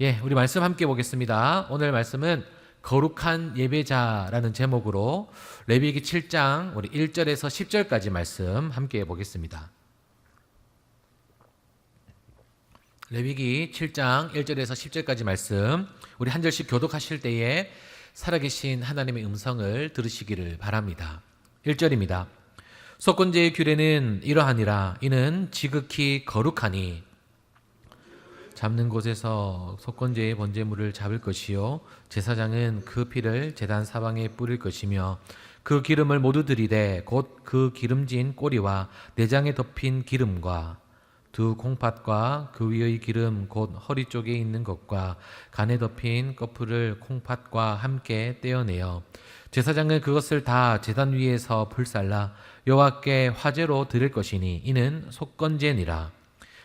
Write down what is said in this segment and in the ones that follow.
예, 우리 말씀 함께 보겠습니다. 오늘 말씀은 거룩한 예배자라는 제목으로 레위기 7장 우리 1절에서 10절까지 말씀 함께 보겠습니다. 레위기 7장 1절에서 10절까지 말씀 우리 한 절씩 교독하실 때에 살아계신 하나님의 음성을 들으시기를 바랍니다. 1절입니다. 속건제의 규례는 이러하니라. 이는 지극히 거룩하니 잡는 곳에서 속건제의 번제물을 잡을 것이요 제사장은 그 피를 제단 사방에 뿌릴 것이며 그 기름을 모두 들이되 곧 그 기름진 꼬리와 내장에 덮인 기름과 두 콩팥과 그 위의 기름 곧 허리 쪽에 있는 것과 간에 덮인 꺼풀을 콩팥과 함께 떼어내어 제사장은 그것을 다 제단 위에서 불살라 여호와께 화제로 드릴 것이니 이는 속건제니라.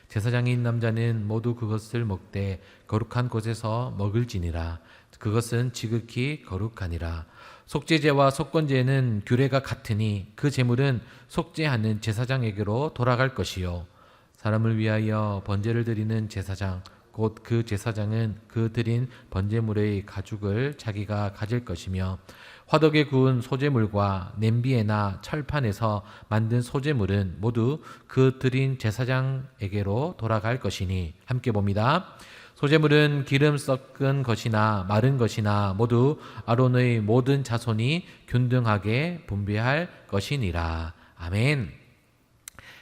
제사장인 남자는 모두 그것을 먹되 거룩한 곳에서 먹을지니라. 그것은 지극히 거룩하니라. 속죄제와 속건제는 규례가 같으니 그 제물은 속죄하는 제사장에게로 돌아갈 것이요 사람을 위하여 번제를 드리는 제사장 곧 그 제사장은 그 드린 번제물의 가죽을 자기가 가질 것이며 화덕에 구운 소제물과 냄비에나 철판에서 만든 소제물은 모두 그 드린 제사장에게로 돌아갈 것이니 함께 봅니다. 소제물은 기름 섞은 것이나 마른 것이나 모두 아론의 모든 자손이 균등하게 분배할 것이니라. 아멘.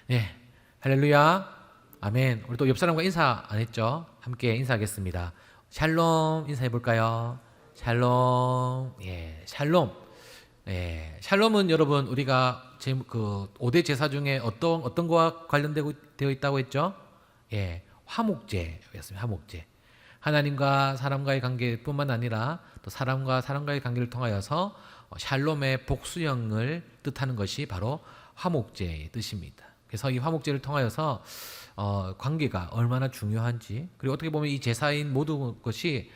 네, 할렐루야. 아멘. 우리 또 옆 사람과 인사 안 했죠? 함께 인사하겠습니다. 샬롬 인사해 볼까요? 샬롬. 예, 샬롬. 예, 샬롬은 여러분 우리가 그 5대 제사 중에 어떤 거와 되어 있다고 했죠? 예, 화목제였습니다. 화목제. 하나님과 사람과의 관계뿐만 아니라 또 사람과 사람과의 관계를 통하여서 샬롬의 복수형을 뜻하는 것이 바로 화목제의 뜻입니다. 그래서 이 화목제를 통하여서 관계가 얼마나 중요한지, 그리고 어떻게 보면 이 제사인 모든 것이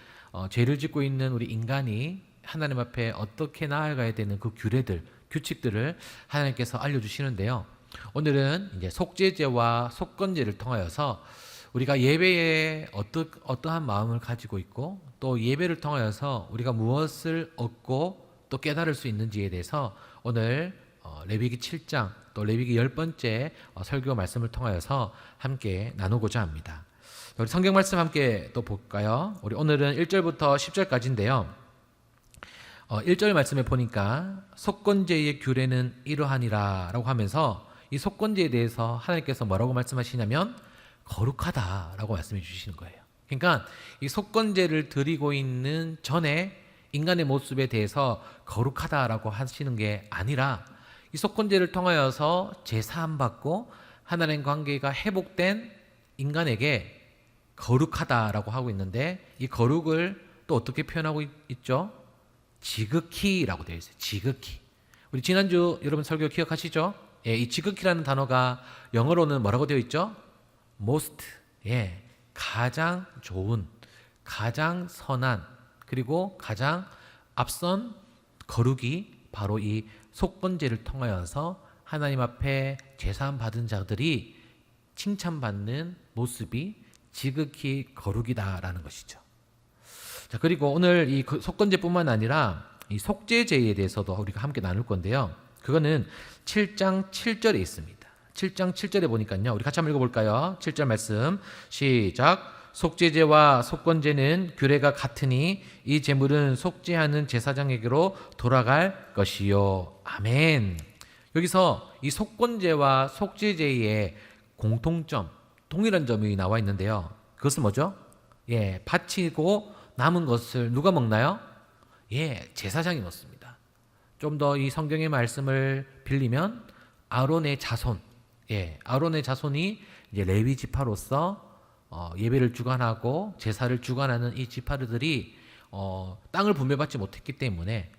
죄를 짓고 있는 우리 인간이 하나님 앞에 어떻게 나아가야 되는 그 규례들, 규칙들을 하나님께서 알려주시는데요. 오늘은 이제 속죄제와 속건제를 통하여서 우리가 예배에 어떠한 마음을 가지고 있고 또 예배를 통하여서 우리가 무엇을 얻고 또 깨달을 수 있는지에 대해서 오늘 레위기 7장 또 레위기 10번째 설교 말씀을 통하여서 함께 나누고자 합니다. 우리 성경 말씀 함께 또 볼까요? 우리 오늘은 1절부터 10절까지인데요. 1절 말씀에 보니까 속건제의 규례는 이러하니라 라고 하면서 이 속건제에 대해서 하나님께서 뭐라고 말씀하시냐면 거룩하다라고 말씀해 주시는 거예요. 그러니까 이 속건제를 드리고 있는 전에 인간의 모습에 대해서 거룩하다라고 하시는 게 아니라 이 속건제를 통하여서 제사함 받고 하나님 관계가 회복된 인간에게 거룩하다라고 하고 있는데 이 거룩을 또 어떻게 표현하고 있죠? 지극히라고 되어 있어요. 지극히. 우리 지난주 여러분 설교 기억하시죠? 예, 이 지극히라는 단어가 영어로는 뭐라고 되어 있죠? most. 예, 가장 좋은, 가장 선한, 그리고 가장 앞선 거룩이 바로 이 속건제를 통하여서 하나님 앞에 제사함 받은 자들이 칭찬받는 모습이 지극히 거룩이다라는 것이죠. 자, 그리고 오늘 이 속건제뿐만 아니라 이 속죄제에 대해서도 우리가 함께 나눌 건데요. 그거는 7장 7절에 있습니다. 7장 7절에 보니까요. 우리 같이 한번 읽어볼까요? 7절 말씀 시작. 속죄제와 속건제는 규례가 같으니 이 제물은 속죄하는 제사장에게로 돌아갈 것이요. 아멘. 여기서 이 속건제와 속죄제의 공통점, 동일한 점이 나와 있는데요. 그것은 뭐죠? 예, 바치고 남은 것을 누가 먹나요? 예, 제사장이 먹습니다. 좀 더 이 성경의 말씀을 빌리면 아론의 자손, 예, 아론의 자손이 이제 레위 지파로서 예배를 주관하고 제사를 주관하는 이 지파들이 땅을 분배받지 못했기 때문에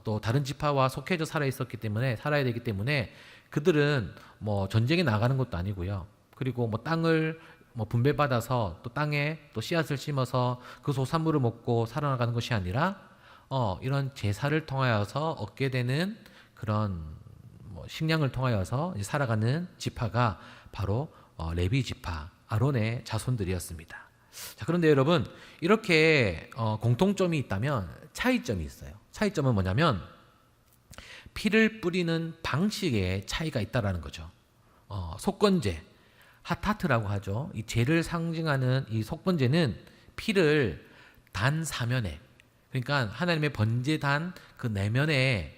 또 다른 지파와 속해져 살아야 되기 때문에 그들은 뭐 전쟁에 나가는 것도 아니고요. 그리고 뭐 땅을 뭐 분배받아서 또 땅에 또 씨앗을 심어서 그 소산물을 먹고 살아나가는 것이 아니라 이런 제사를 통하여서 얻게 되는 그런 뭐 식량을 통하여서 살아가는 지파가 바로 레위 지파 아론의 자손들이었습니다. 자, 그런데 여러분 이렇게 공통점이 있다면 차이점이 있어요. 차이점은 뭐냐면 피를 뿌리는 방식에 차이가 있다라는 거죠. 속건제, 핫하트라고 하죠. 이 죄를 상징하는 이 속건제는 피를 단 사면에, 그러니까 하나님의 번제단 그 내면에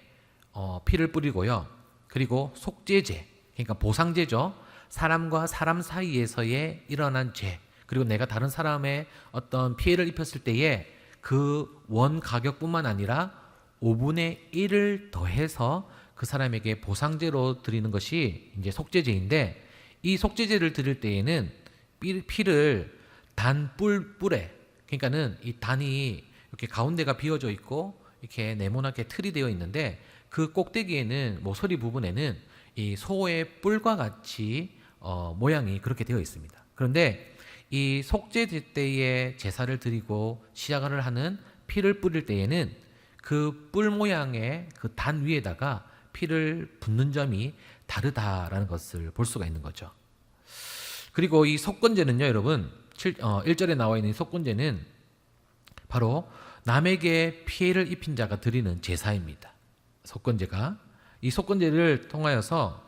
피를 뿌리고요. 그리고 속죄제, 그러니까 보상제죠. 사람과 사람 사이에서의 일어난 죄, 그리고 내가 다른 사람의 어떤 피해를 입혔을 때에 그 원 가격뿐만 아니라 5분의 1을 더해서 그 사람에게 보상제로 드리는 것이 이제 속죄제인데, 이 속죄제를 드릴 때에는 피를 단 뿔에, 그러니까는 이 단이 이렇게 가운데가 비어져 있고 이렇게 네모나게 틀이 되어 있는데 그 꼭대기에는 모서리 부분에는 이 소의 뿔과 같이 모양이 그렇게 되어 있습니다. 그런데 이 속죄제 때에 제사를 드리고 시작을 하는 피를 뿌릴 때에는 그 뿔 모양의 그 단 위에다가 피를 붓는 점이 다르다라는 것을 볼 수가 있는 거죠. 그리고 이 속건제는요, 여러분, 1절에 나와 있는 속건제는 바로 남에게 피해를 입힌 자가 드리는 제사입니다. 속건제가 이 속건제를 통하여서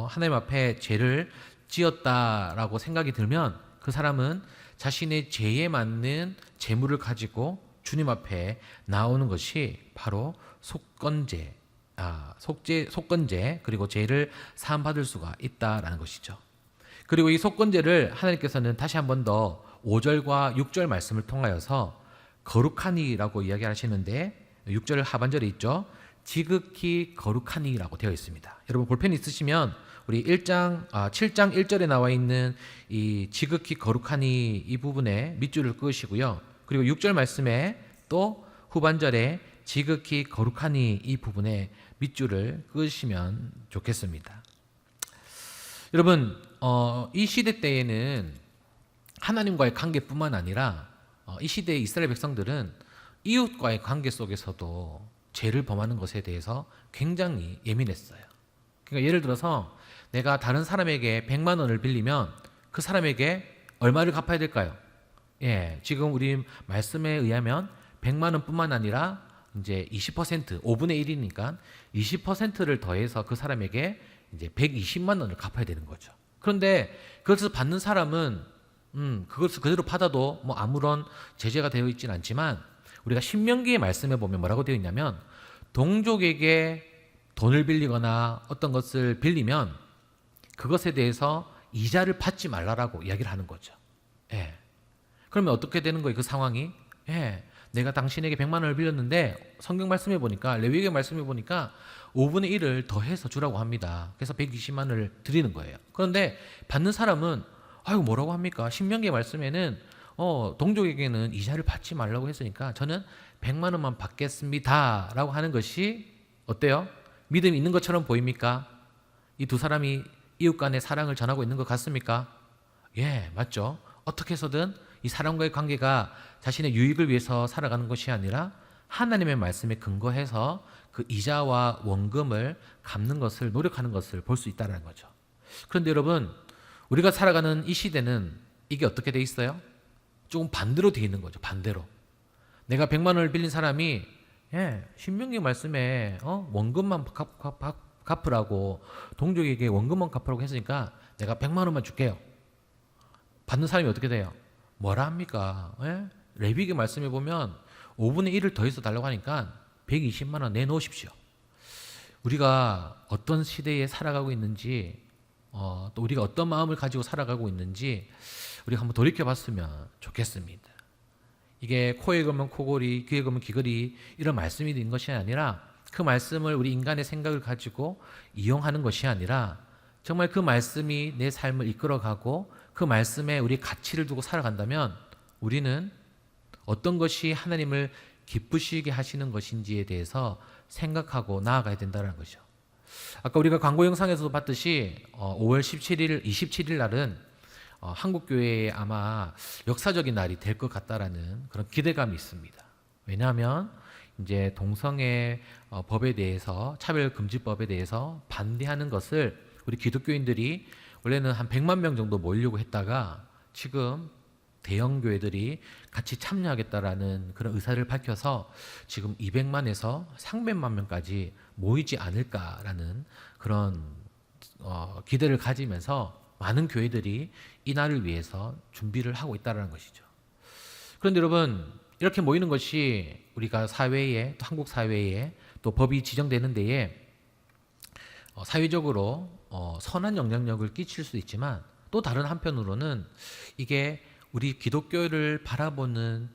하나님 앞에 죄를 지었다라고 생각이 들면 그 사람은 자신의 죄에 맞는 제물을 가지고 주님 앞에 나오는 것이 바로 속건제, 속건제, 그리고 죄를 사함 받을 수가 있다라는 것이죠. 그리고 이 속건제를 하나님께서는 다시 한 번 더 5절과 6절 말씀을 통하여서 거룩하니라고 이야기하시는데 6절 하반절에 있죠. 지극히 거룩하니라고 되어 있습니다. 여러분 볼펜 있으시면 우리 7장 1절에 나와 있는 이 지극히 거룩하니 이 부분에 밑줄을 그으시고요. 그리고 6절 말씀에 또 후반절에 지극히 거룩하니 이 부분에 밑줄을 그으시면 좋겠습니다. 여러분 이 시대 때에는 하나님과의 관계뿐만 아니라 이 시대의 이스라엘 백성들은 이웃과의 관계 속에서도 죄를 범하는 것에 대해서 굉장히 예민했어요. 그러니까 예를 들어서 내가 다른 사람에게 100만 원을 빌리면 그 사람에게 얼마를 갚아야 될까요? 예, 지금 우리 말씀에 의하면 100만 원뿐만 아니라 이제 20%, 5분의 1이니까 20%를 더해서 그 사람에게 이제 120만 원을 갚아야 되는 거죠. 그런데 그것을 받는 사람은 그것을 그대로 받아도 뭐 아무런 제재가 되어 있지는 않지만 우리가 신명기의 말씀에 보면 뭐라고 되어 있냐면 동족에게 돈을 빌리거나 어떤 것을 빌리면 그것에 대해서 이자를 받지 말라라고 이야기를 하는 거죠. 예. 그러면 어떻게 되는 거예요? 그 상황이? 예. 내가 당신에게 100만 원을 빌렸는데 성경 말씀해 보니까 레위기 말씀해 보니까 5분의 1을 더해서 주라고 합니다. 그래서 120만 원을 드리는 거예요. 그런데 받는 사람은 아이고 뭐라고 합니까? 신명기 말씀에는 동족에게는 이자를 받지 말라고 했으니까 저는 100만 원만 받겠습니다라고 하는 것이 어때요? 믿음이 있는 것처럼 보입니까? 이 두 사람이 이웃 간의 사랑을 전하고 있는 것 같습니까? 예, 맞죠. 어떻게 해서든 이 사람과의 관계가 자신의 유익을 위해서 살아가는 것이 아니라 하나님의 말씀에 근거해서 그 이자와 원금을 갚는 것을 노력하는 것을 볼 수 있다는 거죠. 그런데 여러분 우리가 살아가는 이 시대는 이게 어떻게 돼 있어요? 조금 반대로 돼 있는 거죠. 반대로. 내가 100만 원을 빌린 사람이 신명기 말씀에 원금만 갚으라고 동족에게 원금만 갚으라고 했으니까 내가 100만 원만 줄게요. 받는 사람이 어떻게 돼요? 뭐라 합니까? 레위기 말씀에 보면 5분의 1을 더해서 달라고 하니까 120만 원 내놓으십시오. 우리가 어떤 시대에 살아가고 있는지 또 우리가 어떤 마음을 가지고 살아가고 있는지 우리가 한번 돌이켜봤으면 좋겠습니다. 이게 코에 걸면 코골이, 귀에 걸면 귀걸이 이런 말씀이 있는 것이 아니라 그 말씀을 우리 인간의 생각을 가지고 이용하는 것이 아니라 정말 그 말씀이 내 삶을 이끌어가고 그 말씀에 우리 가치를 두고 살아간다면 우리는 어떤 것이 하나님을 기쁘시게 하시는 것인지에 대해서 생각하고 나아가야 된다는 거죠. 아까 우리가 광고 영상에서도 봤듯이 5월 27일 날은 한국교회에 아마 역사적인 날이 될 것 같다라는 그런 기대감이 있습니다. 왜냐하면 이제 동성애 법에 대해서 차별금지법에 대해서 반대하는 것을 우리 기독교인들이 원래는 한 100만 명 정도 모이려고 했다가 지금 대형 교회들이 같이 참여하겠다라는 그런 의사를 밝혀서 지금 200만에서 300만 명까지 모이지 않을까라는 그런 기대를 가지면서 많은 교회들이 이 날을 위해서 준비를 하고 있다는 것이죠. 그런데 여러분, 이렇게 모이는 것이 우리가 사회에, 또 한국 사회에, 또 법이 지정되는 데에 사회적으로 선한 영향력을 끼칠 수 있지만, 또 다른 한편으로는 이게 우리 기독교를 바라보는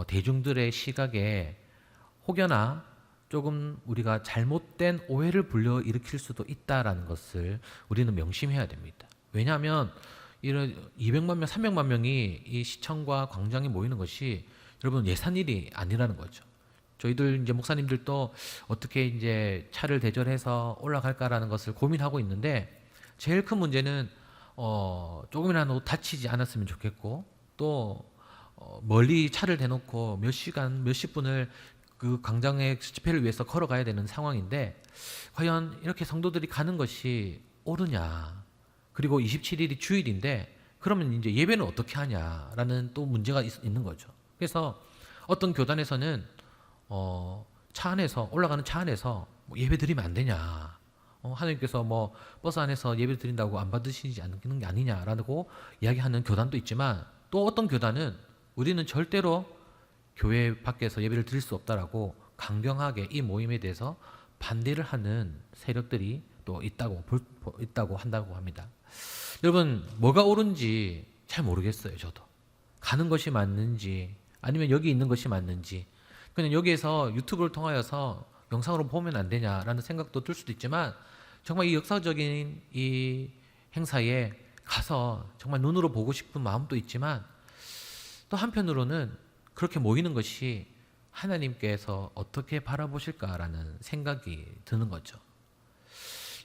대중들의 시각에 혹여나 조금 우리가 잘못된 오해를 불러일으킬 수도 있다라는 것을 우리는 명심해야 됩니다. 왜냐하면 이런 200만 명, 300만 명이 이 시청과 광장에 모이는 것이 여러분 예산일이 아니라는 거죠. 저희들 이제 목사님들도 어떻게 이제 차를 대절해서 올라갈까라는 것을 고민하고 있는데, 제일 큰 문제는 조금이라도 다치지 않았으면 좋겠고, 또 멀리 차를 대놓고 몇 시간, 몇십 분을 그 광장의 집회를 위해서 걸어가야 되는 상황인데, 과연 이렇게 성도들이 가는 것이 옳으냐? 그리고 27일이 주일인데 그러면 이제 예배는 어떻게 하냐라는 또 문제가 있는 거죠. 그래서 어떤 교단에서는 차 안에서, 올라가는 차 안에서 뭐 예배 드리면 안 되냐, 하나님께서 뭐 버스 안에서 예배 드린다고 안 받으시지 않는 게 아니냐라고 이야기하는 교단도 있지만, 또 어떤 교단은 우리는 절대로 교회 밖에서 예배를 드릴 수 없다라고 강경하게 이 모임에 대해서 반대를 하는 세력들이 또 있다고 한다고 합니다. 여러분, 뭐가 옳은지 잘 모르겠어요. 저도 가는 것이 맞는지 아니면 여기 있는 것이 맞는지, 그냥 여기에서 유튜브를 통하여서 영상으로 보면 안 되냐라는 생각도 들 수도 있지만, 정말 이 역사적인 이 행사에 가서 정말 눈으로 보고 싶은 마음도 있지만, 또 한편으로는 그렇게 모이는 것이 하나님께서 어떻게 바라보실까라는 생각이 드는 거죠.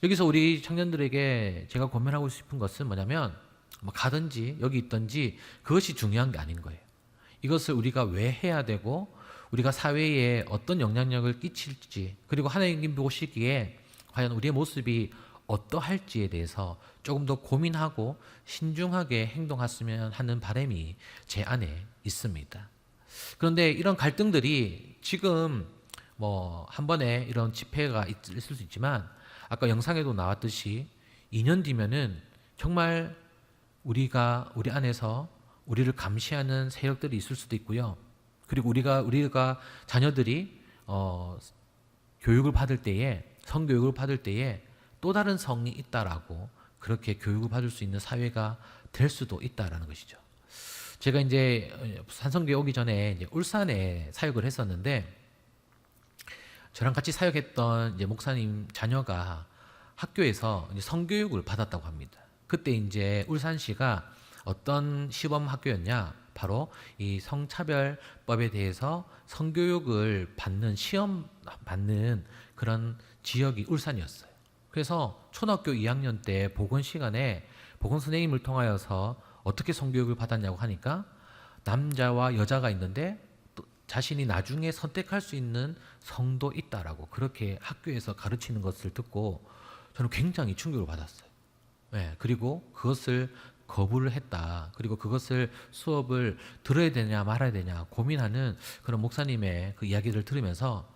여기서 우리 청년들에게 제가 권면하고 싶은 것은 뭐냐면, 뭐 가든지 여기 있든지 그것이 중요한 게 아닌 거예요. 이것을 우리가 왜 해야 되고 우리가 사회에 어떤 영향력을 끼칠지, 그리고 하나님 보시기에 과연 우리의 모습이 어떠할지에 대해서 조금 더 고민하고 신중하게 행동했으면 하는 바람이 제 안에 있습니다. 그런데 이런 갈등들이 지금 뭐 한 번에 이런 집회가 있을 수 있지만, 아까 영상에도 나왔듯이 2년 뒤면은 정말 우리 안에서 우리를 감시하는 세력들이 있을 수도 있고요. 그리고 우리가 자녀들이 교육을 받을 때에, 성교육을 받을 때에 또 다른 성이 있다라고 그렇게 교육을 받을 수 있는 사회가 될 수도 있다라는 것이죠. 제가 이제 산성교회 오기 전에 이제 울산에 사역을 했었는데, 저랑 같이 사역했던 이제 목사님 자녀가 학교에서 이제 성교육을 받았다고 합니다. 그때 이제 울산시가 어떤 시범 학교였냐? 바로 이 성차별법에 대해서 성교육을 받는, 시험 받는 그런 지역이 울산이었어요. 그래서 초등학교 2학년 때 보건 시간에 보건 선생님을 통하여서 어떻게 성교육을 받았냐고 하니까, 남자와 여자가 있는데 또 자신이 나중에 선택할 수 있는 성도 있다라고 그렇게 학교에서 가르치는 것을 듣고 저는 굉장히 충격을 받았어요. 네, 그리고 그것을 거부를 했다. 그리고 그것을 수업을 들어야 되냐 말아야 되냐 고민하는 그런 목사님의 그 이야기를 들으면서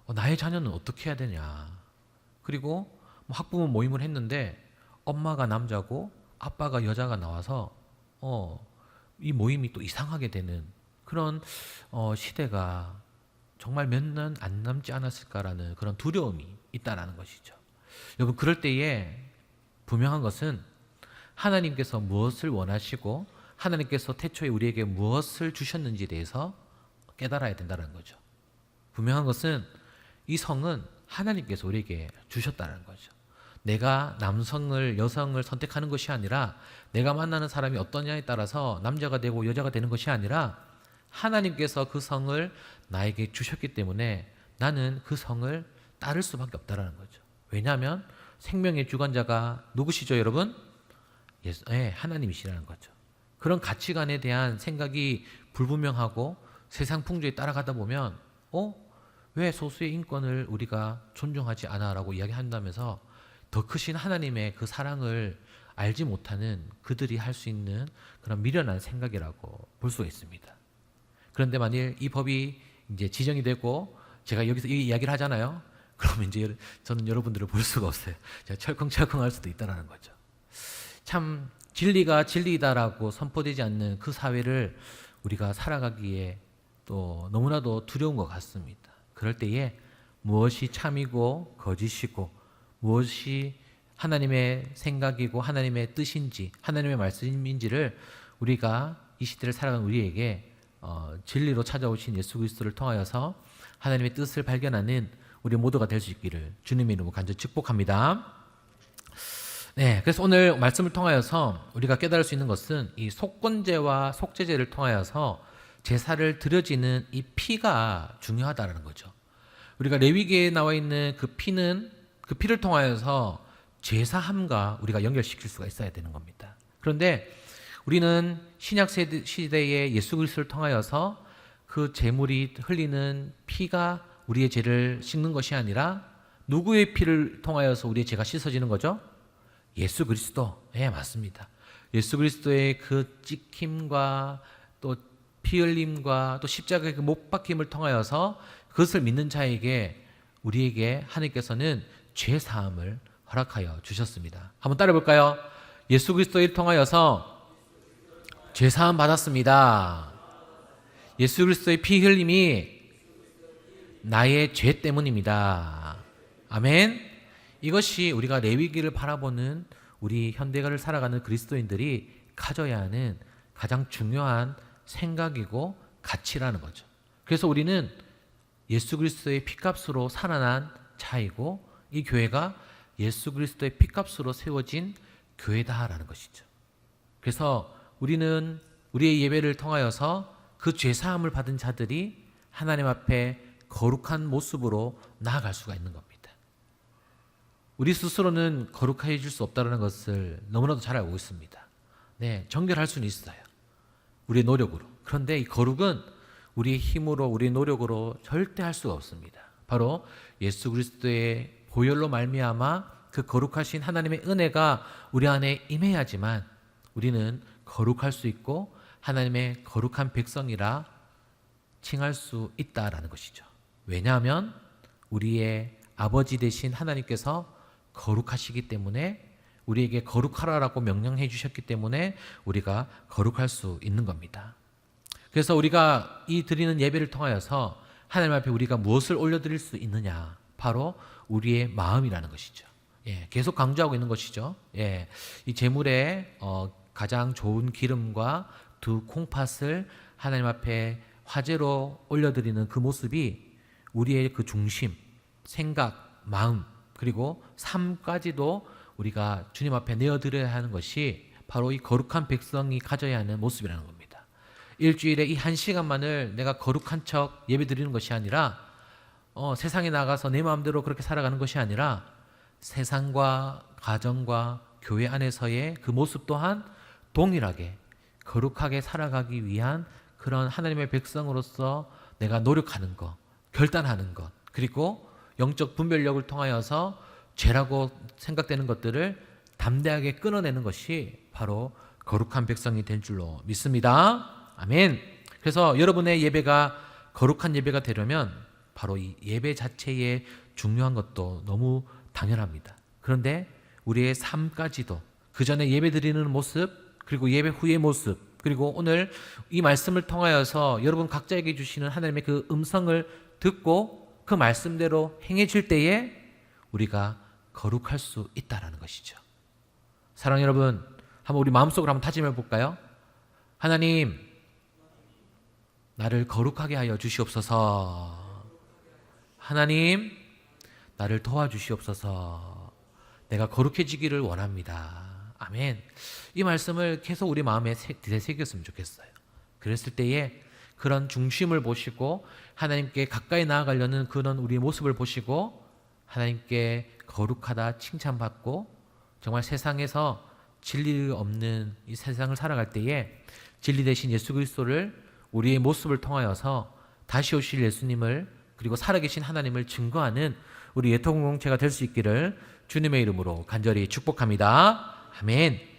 나의 자녀는 어떻게 해야 되냐. 그리고 뭐 학부모 모임을 했는데 엄마가 남자고 아빠가 여자가 나와서 이 모임이 또 이상하게 되는 그런 시대가 정말 몇 년 안 남지 않았을까라는 그런 두려움이 있다라는 것이죠. 여러분, 그럴 때에 분명한 것은 하나님께서 무엇을 원하시고 하나님께서 태초에 우리에게 무엇을 주셨는지에 대해서 깨달아야 된다는 거죠. 분명한 것은 이 성은 하나님께서 우리에게 주셨다는 거죠. 내가 남성을, 여성을 선택하는 것이 아니라, 내가 만나는 사람이 어떠냐에 따라서 남자가 되고 여자가 되는 것이 아니라, 하나님께서 그 성을 나에게 주셨기 때문에 나는 그 성을 따를 수밖에 없다는 거죠. 왜냐하면 생명의 주관자가 누구시죠, 여러분? 하나님이시라는 거죠. 그런 가치관에 대한 생각이 불분명하고 세상 풍조에 따라가다 보면 왜 소수의 인권을 우리가 존중하지 않아? 라고 이야기한다면서 더 크신 하나님의 그 사랑을 알지 못하는 그들이 할 수 있는 그런 미련한 생각이라고 볼 수가 있습니다. 그런데 만일 이 법이 이제 지정이 되고 제가 여기서 이 이야기를 하잖아요. 그러면 이제 저는 여러분들을 볼 수가 없어요. 제가 철컹철컹 할 수도 있다라는 거죠. 참 진리가 진리다라고 선포되지 않는 그 사회를 우리가 살아가기에 또 너무나도 두려운 것 같습니다. 그럴 때에 무엇이 참이고 거짓이고 무엇이 하나님의 생각이고 하나님의 뜻인지 하나님의 말씀인지를 우리가 이 시대를 살아가는 우리에게 진리로 찾아오신 예수 그리스도를 통하여서 하나님의 뜻을 발견하는 우리 모두가 될 수 있기를 주님의 이름으로 간절히 축복합니다. 네, 그래서 오늘 말씀을 통하여서 우리가 깨달을 수 있는 것은 이 속건제와 속죄제를 통하여서 제사를 드려지는 이 피가 중요하다는 거죠. 우리가 레위기에 나와 있는 그 피를 통하여서 제사함과 우리가 연결시킬 수가 있어야 되는 겁니다. 그런데 우리는 신약 시대의 예수 그리스도를 통하여서 그 제물이 흘리는 피가 우리의 죄를 씻는 것이 아니라 누구의 피를 통하여서 우리의 죄가 씻어지는 거죠? 예수 그리스도. 예, 맞습니다. 예수 그리스도의 그 찍힘과 또 피 흘림과 또 십자가의 그 못 박힘을 통하여서 그것을 믿는 자에게 우리에게 하나님께서는 죄 사함을 허락하여 주셨습니다. 한번 따라 볼까요? 예수 그리스도를 통하여서 죄 사함 받았습니다. 예수 그리스도의 피 흘림이 나의 죄 때문입니다. 아멘. 이것이 우리가 레위기를 바라보는 우리 현대가를 살아가는 그리스도인들이 가져야 하는 가장 중요한 생각이고 가치라는 거죠. 그래서 우리는 예수 그리스도의 피값으로 살아난 자이고 이 교회가 예수 그리스도의 피값으로 세워진 교회다라는 것이죠. 그래서 우리는 우리의 예배를 통하여서 그 죄사함을 받은 자들이 하나님 앞에 거룩한 모습으로 나아갈 수가 있는 겁니다. 우리 스스로는 거룩해질 수 없다는 것을 너무나도 잘 알고 있습니다. 네, 정결할 수는 있어요. 우리의 노력으로. 그런데 이 거룩은 우리의 힘으로 우리의 노력으로 절대 할 수가 없습니다. 바로 예수 그리스도의 보혈로 말미암아 그 거룩하신 하나님의 은혜가 우리 안에 임해야지만 우리는 거룩할 수 있고 하나님의 거룩한 백성이라 칭할 수 있다라는 것이죠. 왜냐하면 우리의 아버지 되신 하나님께서 거룩하시기 때문에 우리에게 거룩하라라고 명령해 주셨기 때문에 우리가 거룩할 수 있는 겁니다. 그래서 우리가 이 드리는 예배를 통하여서 하나님 앞에 우리가 무엇을 올려드릴 수 있느냐? 바로 우리의 마음이라는 것이죠. 예, 계속 강조하고 있는 것이죠. 예, 이 제물에 가장 좋은 기름과 두 콩팥을 하나님 앞에 화제로 올려드리는 그 모습이 우리의 그 중심, 생각, 마음 그리고 삶까지도 우리가 주님 앞에 내어드려야 하는 것이 바로 이 거룩한 백성이 가져야 하는 모습이라는 겁니다. 일주일에 이 한 시간만을 내가 거룩한 척 예배 드리는 것이 아니라 세상에 나가서 내 마음대로 그렇게 살아가는 것이 아니라 세상과 가정과 교회 안에서의 그 모습 또한 동일하게 거룩하게 살아가기 위한 그런 하나님의 백성으로서 내가 노력하는 것, 결단하는 것, 그리고 영적 분별력을 통하여서 죄라고 생각되는 것들을 담대하게 끊어내는 것이 바로 거룩한 백성이 될 줄로 믿습니다. 아멘. 그래서 여러분의 예배가 거룩한 예배가 되려면 바로 이 예배 자체에 중요한 것도 너무 당연합니다. 그런데 우리의 삶까지도 그 전에 예배 드리는 모습 그리고 예배 후의 모습 그리고 오늘 이 말씀을 통하여서 여러분 각자에게 주시는 하나님의 그 음성을 듣고 그 말씀대로 행해질 때에 우리가 거룩할 수 있다라는 것이죠. 사랑하는 여러분, 한번 우리 마음속으로 한번 다짐해 볼까요? 하나님, 나를 거룩하게 하여 주시옵소서. 하나님, 나를 도와주시옵소서. 내가 거룩해지기를 원합니다. 아멘. 이 말씀을 계속 우리 마음에 되새겼으면 좋겠어요. 그랬을 때에 그런 중심을 보시고 하나님께 가까이 나아가려는 그런 우리의 모습을 보시고 하나님께 거룩하다 칭찬받고 정말 세상에서 진리 없는 이 세상을 살아갈 때에 진리 대신 예수 그리스도를 우리의 모습을 통하여서 다시 오실 예수님을 그리고 살아계신 하나님을 증거하는 우리 예통 공동체가 될 수 있기를 주님의 이름으로 간절히 축복합니다. 아멘.